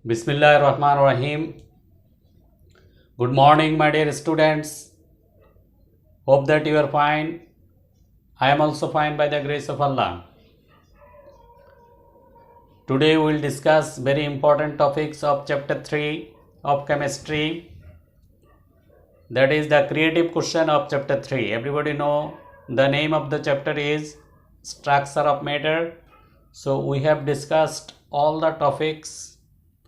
Bismillahirrahmanirrahim. Good morning, my dear students. Hope that you are fine. I am also fine by the grace of Allah. Today we will discuss very important topics of chapter 3 of chemistry. That is the creative question of chapter 3. Everybody know the name of the chapter is structure of matter. So we have discussed all the topics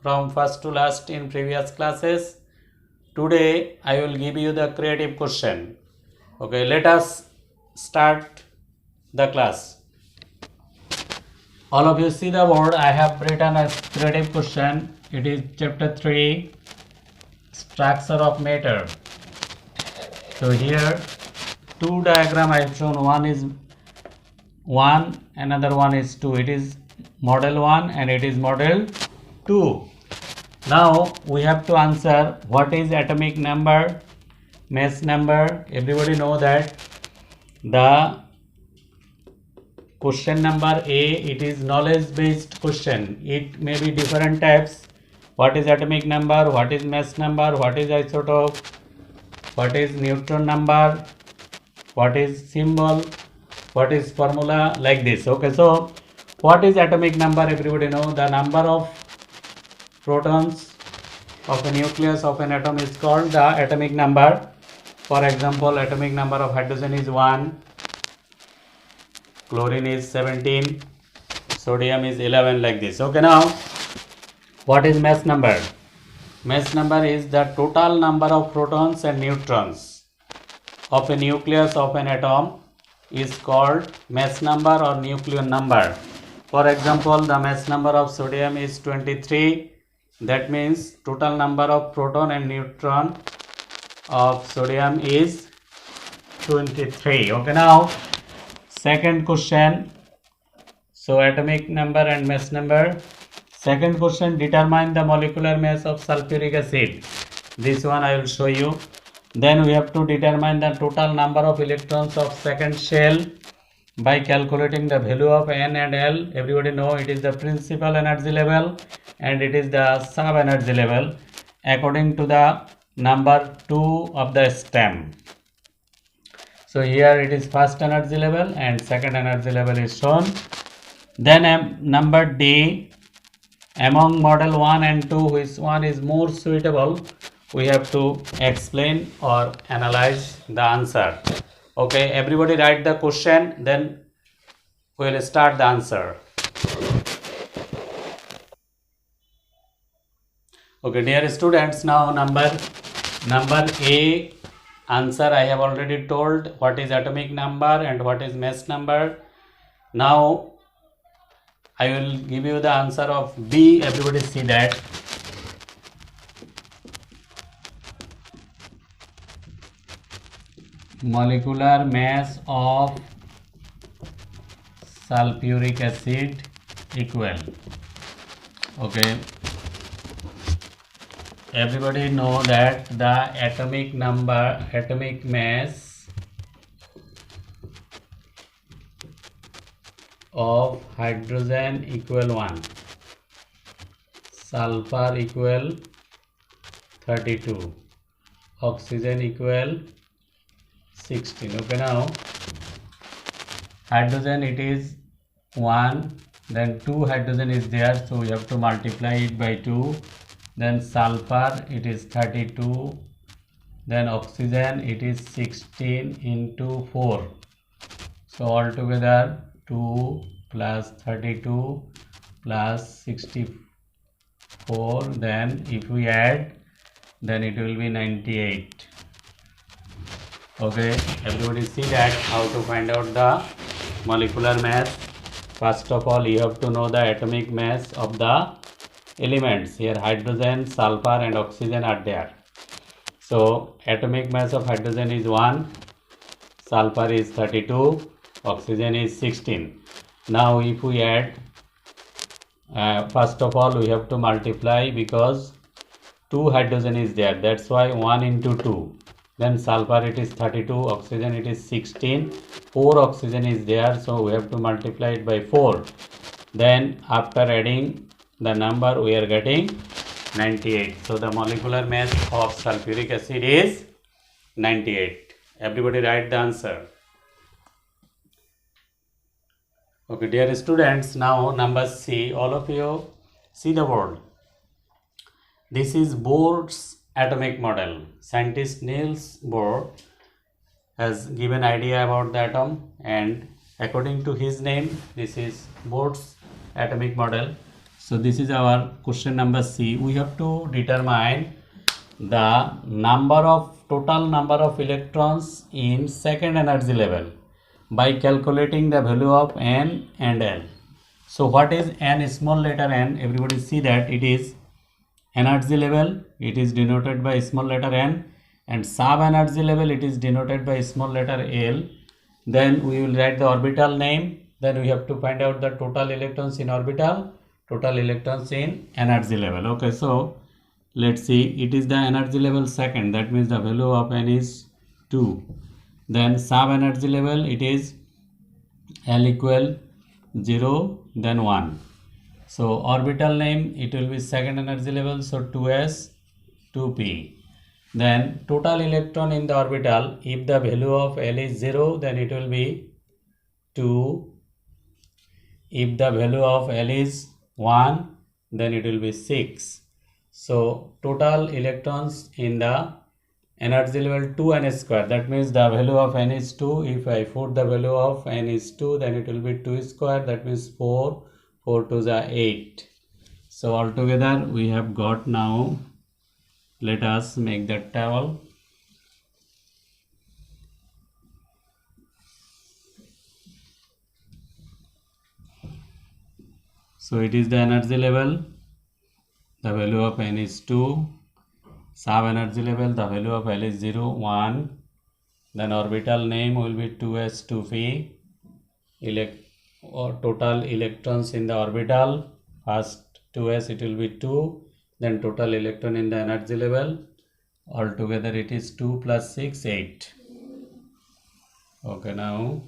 from first to last in previous classes. Today I will give you the creative question. Okay, let us start the class. All of you see the board. I have written a creative question. It is chapter 3, structure of matter. So here two diagram I have shown. One is 1, another one is 2. It is model 1 and it is model 2. Now we have to answer what is atomic number, mass number. Everybody know that the question number A, it is knowledge based question. It may be different types. What is atomic number, what is mass number, what is isotope, what is neutron number, what is symbol, what is formula, like this. Okay, so what is atomic number? Everybody know the number of protons of a nucleus of an atom is called the atomic number. For example, atomic number of hydrogen is 1, chlorine is 17, sodium is 11, like this. Okay, now what is mass number? Mass number is the total number of protons and neutrons of a nucleus of an atom is called mass number or nucleon number. For example, the mass number of sodium is 23. That means total number of proton and neutron of sodium is 23. Okay, now second question. So atomic number and mass number. Second question, determine the molecular mass of sulfuric acid. This one I will show you. Then we have to determine the total number of electrons of second shell by calculating the value of N and L. Everybody know it is the principal energy level and it is the sub energy level according to the number 2 of the stem. So here it is first energy level and second energy level is shown. Then number D, among model 1 and 2, which one is more suitable? We have to explain or analyze the answer. Okay, everybody write the question, then we will start the answer. Okay, dear students, now number A answer I have already told what is atomic number and what is mass number. Now I will give you the answer of B. Everybody see that. Molecular mass of sulfuric acid equal. Okay, everybody know that the atomic mass of hydrogen equal 1, sulfur equal 32, oxygen equal 16. Okay, now hydrogen it is 1, then 2 hydrogen is there, so we have to multiply it by 2. Then sulfur it is 32, then oxygen it is 16 into 4. So altogether 2 plus 32 plus 64, then if we add, then it will be 98. Okay, everybody see that how to find out the molecular mass. First of all, you have to know the atomic mass of the elements. Here hydrogen, sulfur and oxygen are there. So atomic mass of hydrogen is 1, sulfur is 32, oxygen is 16. Now if we add, first of all we have to multiply because 2 hydrogen is there, that's why 1 into 2. Then sulfur it is 32, oxygen it is 16, 4 oxygen is there, so we have to multiply it by 4. Then after adding the number we are getting 98. So the molecular mass of sulfuric acid is 98. Everybody write the answer. Okay, dear students, now number C. All of you see the board. This is Bohr's atomic model. Scientist Niels Bohr has given idea about the atom, and according to his name, this is Bohr's atomic model. So this is our question number C. We have to determine the total number of electrons in second energy level by calculating the value of n and l. So what is n, small letter n? Everybody see that it is energy level, it is denoted by small letter n, and sub energy level, it is denoted by small letter l. Then we will write the orbital name. Then we have to find out the total electrons in orbital, total electrons in energy level. Okay, so let's see, it is the energy level second, that means the value of n is 2. Then sub energy level, it is l equal 0, then 1. So orbital name, it will be second energy level, so 2s, 2p. Then total electron in the orbital, if the value of l is 0, then it will be 2. If the value of l is 1, then it will be 6. So total electrons in the energy level 2n square, that means the value of n is 2. If I put the value of n is 2, then it will be 2 square, that means 4, 4 to the 8. So altogether we have got now, let us make that table. So it is the energy level, the value of n is 2, sub energy level, the value of l is 0, 1, then orbital name will be 2s, 2p, total electrons in the orbital, first 2s it will be 2, then total electron in the energy level, altogether it is 2 plus 6, 8. Okay, now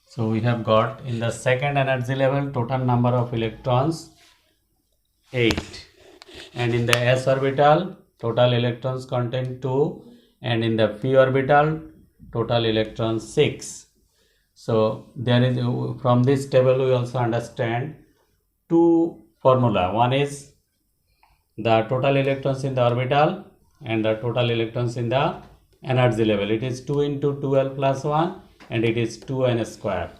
so we have got in the second energy level total number of electrons 8, and in the s orbital total electrons contain 2, and in the p orbital total electrons 6. So there is, from this table we also understand two formula. One is the total electrons in the orbital and the total electrons in the energy level. It is 2 into 2l plus 1, and it is 2n square.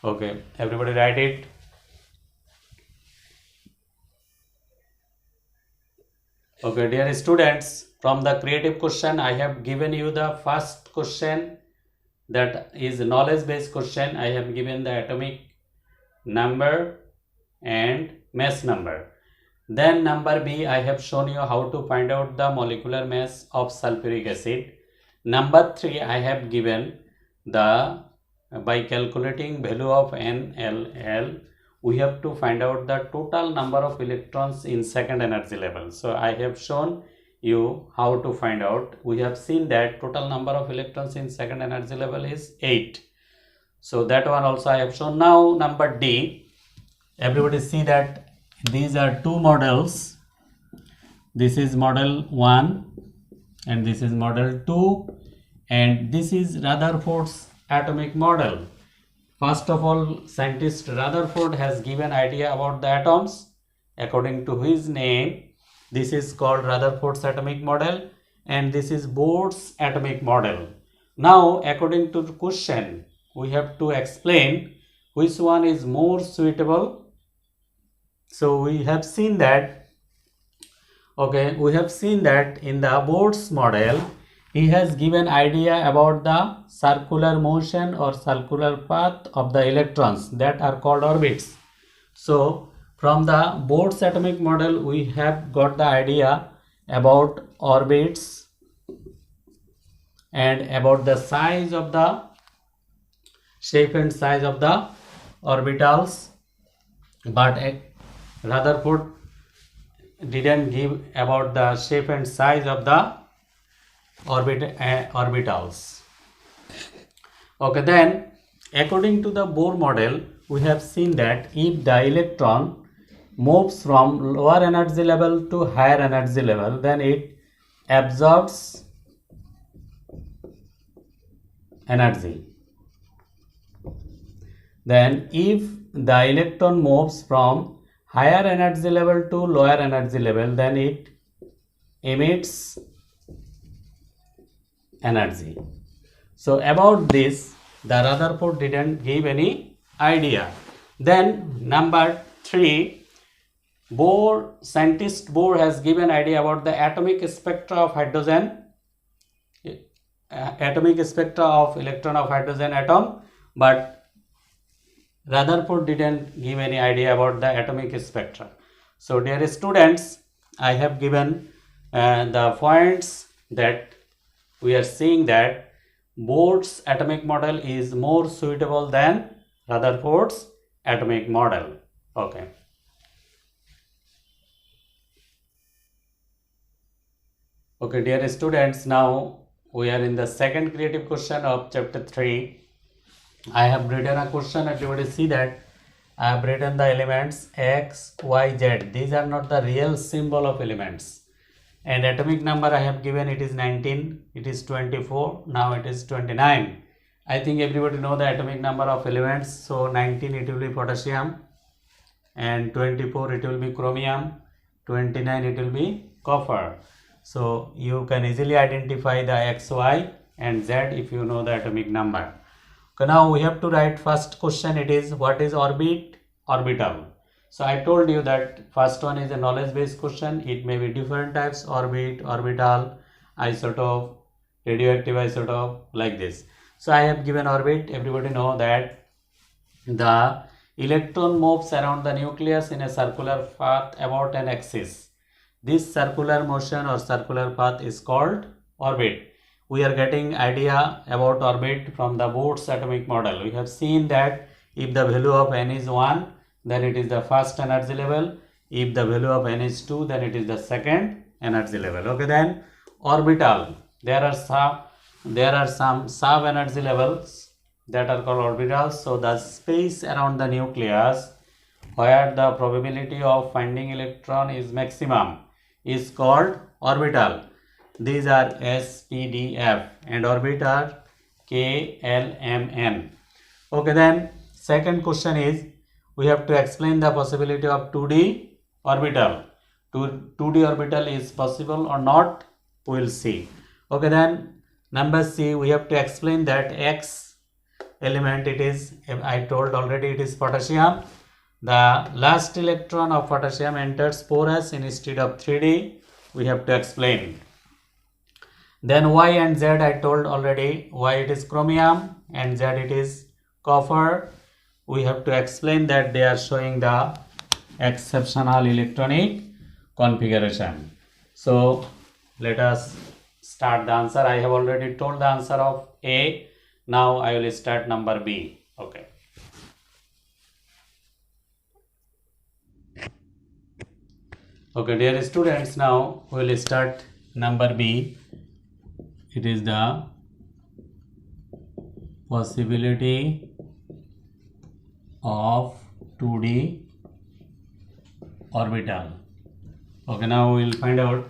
Okay, everybody write it. Okay, dear students, from the creative question I have given you the first question, that is knowledge based question. I have given the atomic number and mass number. Then number B, I have shown you how to find out the molecular mass of sulfuric acid. Number 3, I have given the, by calculating value of n, l, l, we have to find out the total number of electrons in second energy level. So I have shown you how to find out. We have seen that total number of electrons in second energy level is 8. So that one also I have shown. Now number D, everybody see that these are two models. This is model 1 and this is model 2, and this is Rutherford's atomic model. First of all, scientist Rutherford has given idea about the atoms. According to his name, this is called Rutherford's atomic model, and this is Bohr's atomic model. Now, according to the question, we have to explain which one is more suitable. So we have seen that, okay, we have seen that in the Bohr's model, he has given idea about the circular motion or circular path of the electrons that are called orbits. So from the Bohr's atomic model, we have got the idea about orbits and about the size of the shape and size of the orbitals, but Rutherford didn't give about the shape and size of the orbitals. Okay, then according to the Bohr model, we have seen that if the electron moves from lower energy level to higher energy level, then it absorbs energy. Then if the electron moves from higher energy level to lower energy level, then it emits energy. So about this, the Rutherford didn't give any idea. Then number 3, scientist Bohr has given idea about the atomic spectra of hydrogen, atomic spectra of electron of hydrogen atom, but Rutherford didn't give any idea about the atomic spectra. So dear students, I have given the points that we are seeing that Bohr's atomic model is more suitable than Rutherford's atomic model. Okay. Okay, dear students, now we are in the second creative question of chapter 3. I have written a question. Everybody see that I have written the elements X, Y, Z. These are not the real symbol of elements. And atomic number I have given, it is 19, it is 24, now it is 29. I think everybody know the atomic number of elements. So 19 it will be potassium, and 24 it will be chromium, 29 it will be copper. So you can easily identify the X, Y and Z if you know the atomic number. Okay, now we have to write first question. It is what is orbit, orbital. So I told you that first one is a knowledge based question. It may be different types: orbit, orbital, isotope, radioactive isotope, like this. So I have given orbit. Everybody know that the electron moves around the nucleus in a circular path about an axis. This circular motion or circular path is called orbit. We are getting idea about orbit from the Bohr's atomic model. We have seen that if the value of n is 1, then it is the first energy level. If the value of n is 2, then it is the second energy level. Okay, then orbital. There are some sub energy levels that are called orbitals. So the space around the nucleus where the probability of finding electron is maximum is called orbital. These are S, P, D, F, and orbit are K, L, M, N. Okay, then second question is we have to explain the possibility of 2D orbital. 2D orbital is possible or not, we will see. Okay, then number C, we have to explain that X element, it is, I told already, it is potassium. The last electron of potassium enters 4s instead of 3D. We have to explain. Then Y and Z, I told already, Y it is chromium and Z it is copper. We have to explain that they are showing the exceptional electronic configuration. So let us start the answer. I have already told the answer of A. Now I will start number B. Okay. Okay, dear students, now we will start number B. It is the possibility of 2D orbital. Okay, now we will find out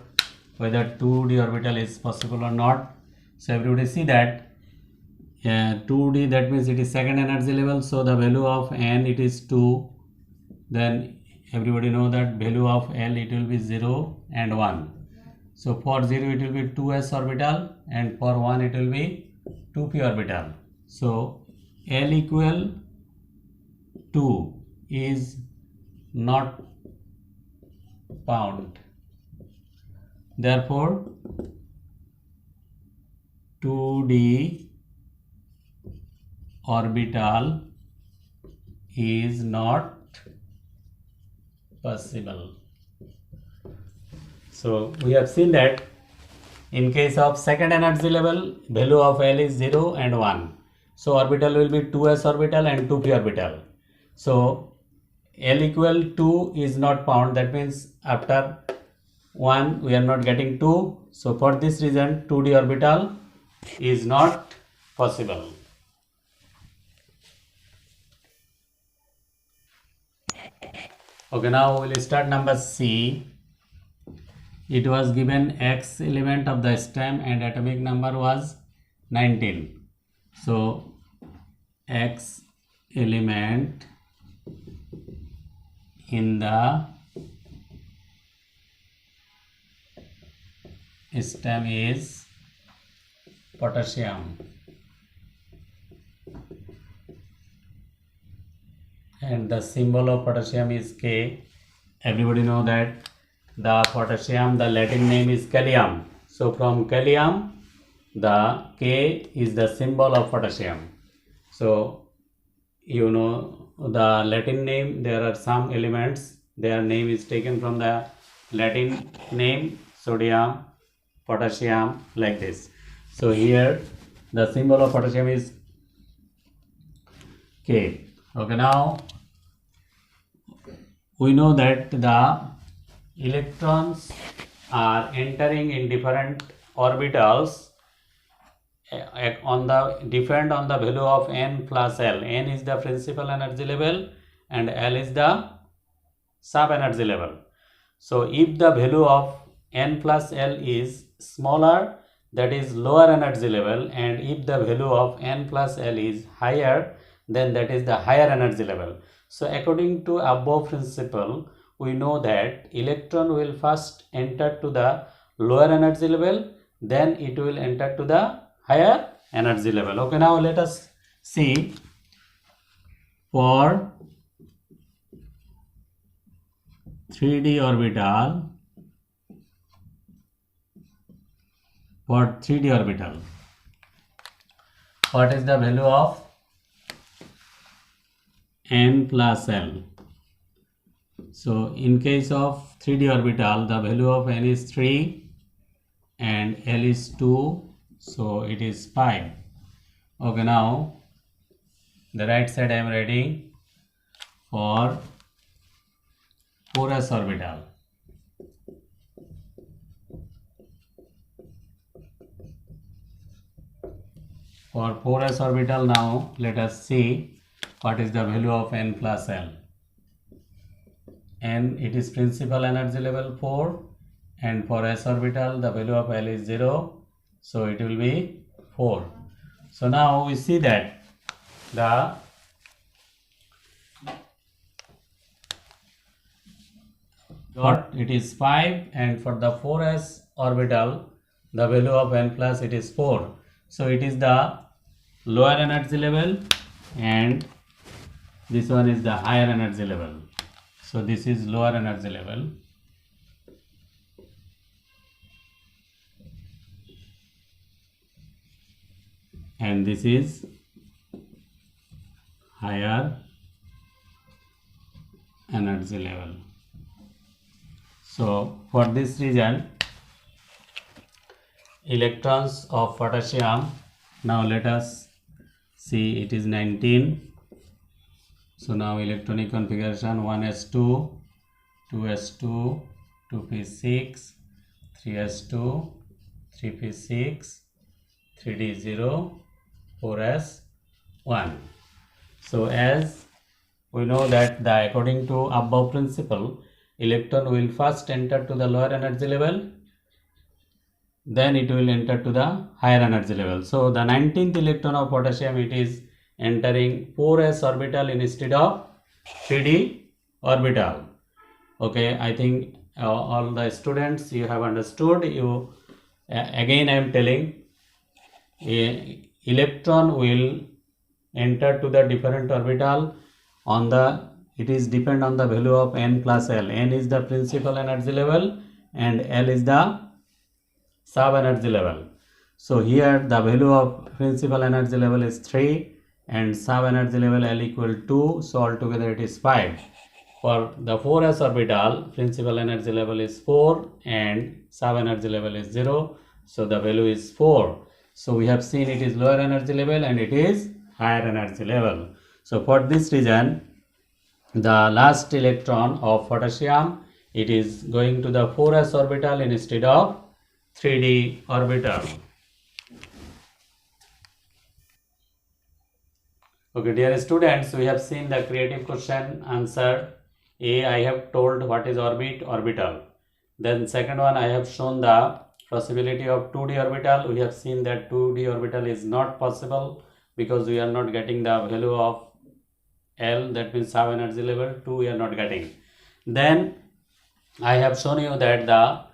whether 2D orbital is possible or not. So everybody see that 2D, that means it is second energy level. So the value of n, it is 2. Then everybody know that value of L, it will be 0 and 1. So for 0 it will be 2s orbital, and for 1 it will be 2p orbital. So L equal 2 is not found. Therefore 2D orbital is not possible. So we have seen that in case of second energy level, value of L is 0 and 1. So orbital will be 2s orbital and 2p orbital. So L equal 2 is not found. That means after 1 we are not getting 2. So for this reason 2D orbital is not possible. Okay, now we will start number C. It was given X element of the stem and atomic number was 19. So X element in the stem is potassium, and the symbol of potassium is K. Everybody know that the potassium, the Latin name is Kalium. So from Kalium, the K is the symbol of potassium. So you know the Latin name, there are some elements, their name is taken from the Latin name, sodium, potassium, like this. So here the symbol of potassium is K. Okay, now we know that the electrons are entering in different orbitals on the depend on the value of n plus L. N is the principal energy level and L is the sub energy level. So if the value of n plus L is smaller, that is lower energy level, and if the value of n plus L is higher, then that is the higher energy level. So according to above principle, we know that electron will first enter to the lower energy level, then it will enter to the higher energy level. Okay, now let us see for 3D orbital. For 3D orbital, what is the value of n plus L? So in case of 3D orbital, the value of n is 3 and L is 2, so it is 5. Okay, now the right side I am writing for 4s orbital. For 4s orbital, now let us see what is the value of n plus L. N, it is principal energy level 4, and for s orbital the value of L is 0, so it will be 4. So now we see that the dot, it is 5, and for the 4s orbital the value of n plus it is 4. So it is the lower energy level and this one is the higher energy level. So this is lower energy level and this is higher energy level. So for this reason, electrons of potassium, now let us see, it is 19. So now electronic configuration 1s2, 2s2, 2p6, 3s2, 3p6, 3d0, 4s1. So as we know that according to above principle, electron will first enter to the lower energy level, then it will enter to the higher energy level. So the 19th electron of potassium, it is entering 4s orbital instead of 3D orbital. Okay, I think all the students, you have understood. You again I am telling, electron will enter to the different orbital on the, it is depend on the value of n plus L. N is the principal energy level and L is the sub energy level. So here the value of principal energy level is 3 and sub energy level L equal 2, so altogether it is 5. For the 4s orbital, principal energy level is 4 and sub energy level is 0, so the value is 4. So we have seen it is lower energy level and it is higher energy level. So for this reason, the last electron of potassium, it is going to the 4s orbital instead of 3D orbital. Okay, dear students, we have seen the creative question answer I have told what is orbital. Then second one, I have shown the possibility of 2d orbital. We have seen that 2d orbital is not possible because we are not getting the value of L, that means sub energy level 2 we are not getting. Then I have shown you that the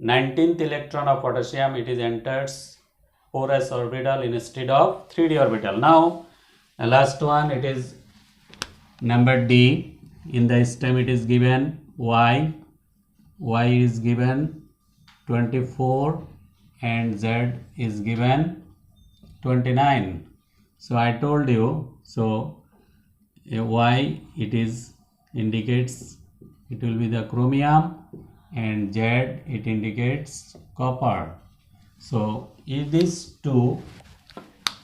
19th electron of potassium, it is enters 4s orbital instead of 3d orbital. Now last one, it is number D. In the stem it is given Y is given 24 and Z is given 29. So I told you, so Y it is indicates it will be the chromium and Z it indicates copper. So if these two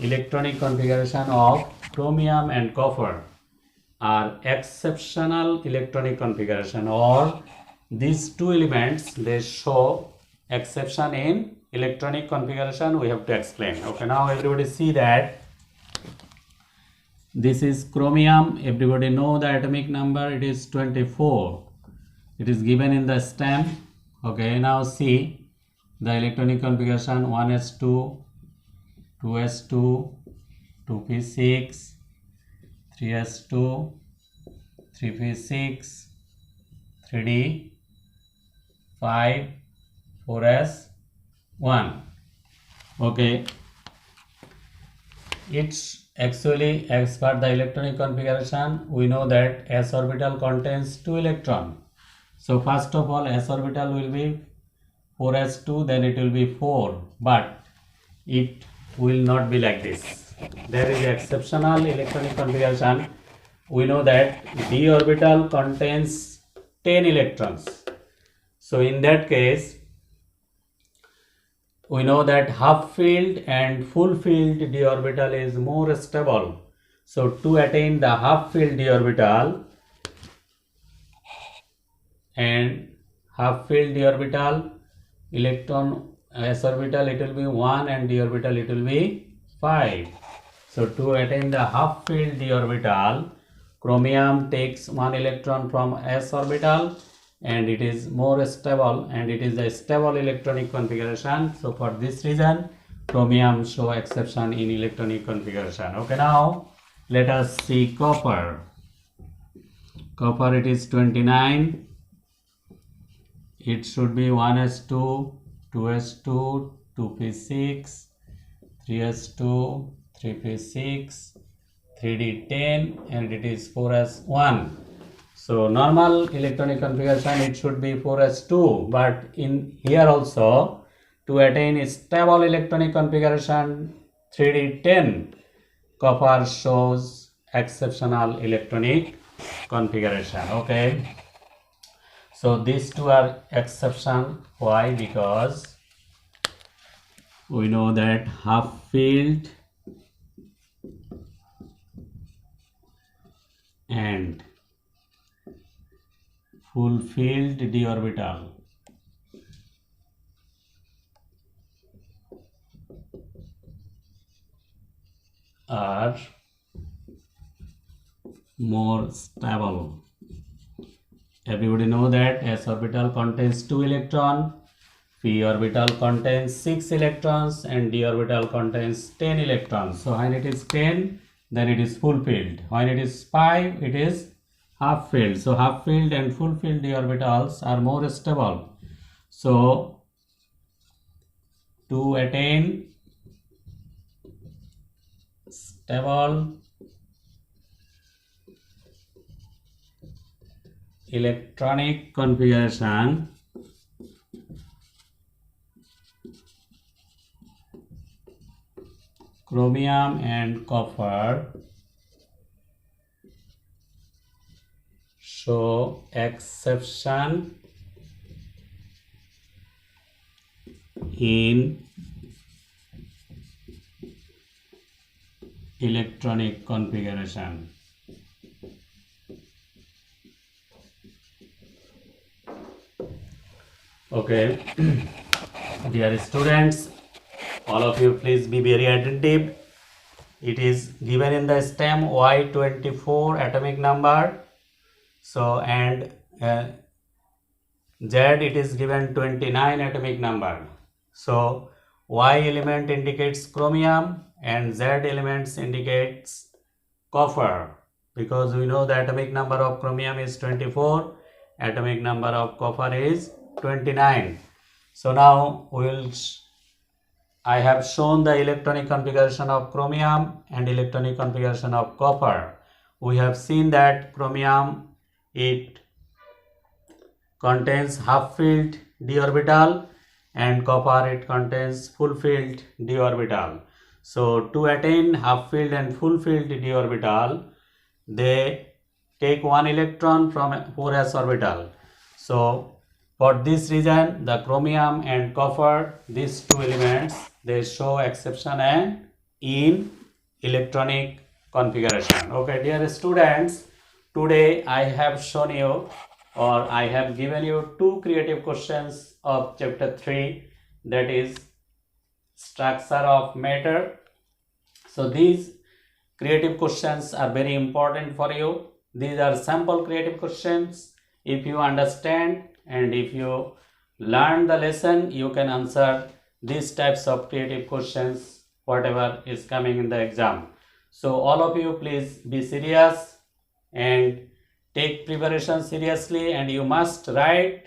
electronic configuration of chromium and copper are exceptional electronic configuration, or these two elements they show exception in electronic configuration, we have to explain. Okay, now everybody see that this is chromium. Everybody know the atomic number, it is 24. It is given in the stem. Okay, now see the electronic configuration: 1s2, 2s2, 2p6, 3s2, 3p6, 3d, 5, 4s1. Okay, it's actually, as per the electronic configuration, we know that s orbital contains 2 electrons. So first of all, s orbital will be 4s2, then it will be 4, but it will not be like this. There is exceptional electronic configuration. We know that d orbital contains 10 electrons. So in that case, we know that half filled and full filled d orbital is more stable. So to attain the half filled d orbital and half filled d orbital, electron s orbital it will be 1 and d orbital it will be 5. So to attain the half filled d orbital, chromium takes 1 electron from s orbital and it is more stable, and it is a stable electronic configuration. So for this reason, chromium show exception in electronic configuration. Okay, now let us see copper. Copper, it is 29. It should be 1s2, 2s2, 2p6, 3s2, 3p6, 3d10, and it is 4s1. So normal electronic configuration it should be 4s2, but in here also, to attain a stable electronic configuration 3d10, copper shows exceptional electronic configuration. Okay, so these two are exception. Why? Because we know that half filled and full filled d orbital are more stable. Everybody know that s orbital contains 2 electrons, p orbital contains 6 electrons, and d orbital contains 10 electrons. So when it is 10, then it is full filled. When it is 5, it is half filled. So half filled and full filled d orbitals are more stable. So to attain stable electronic configuration, chromium and copper show exception in electronic configuration. Okay, dear students, all of you please be very attentive. It is given in the stem Y24 atomic number. So and Z it is given 29 atomic number. So Y element indicates chromium and Z elements indicates copper, because we know the atomic number of chromium is 24, atomic number of copper is 29. So now I have shown the electronic configuration of chromium and electronic configuration of copper. We have seen that chromium, it contains half filled d orbital and copper it contains full filled d orbital. So to attain half filled and full filled d orbital, they take one electron from 4s orbital. So for this reason, the chromium and copper, these two elements, they show exception and in electronic configuration. Okay, dear students, today I have shown you, or I have given you two creative questions of chapter 3, that is structure of matter. So these creative questions are very important for you. These are sample creative questions. If you understand and if you learn the lesson, you can answer these types of creative questions whatever is coming in the exam. So all of you, please be serious and take preparation seriously, and you must write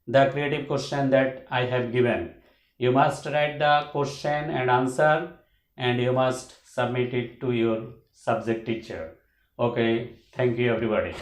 the creative question that I have given. You must write the question and answer, and you must submit it to your subject teacher. Okay, thank you everybody.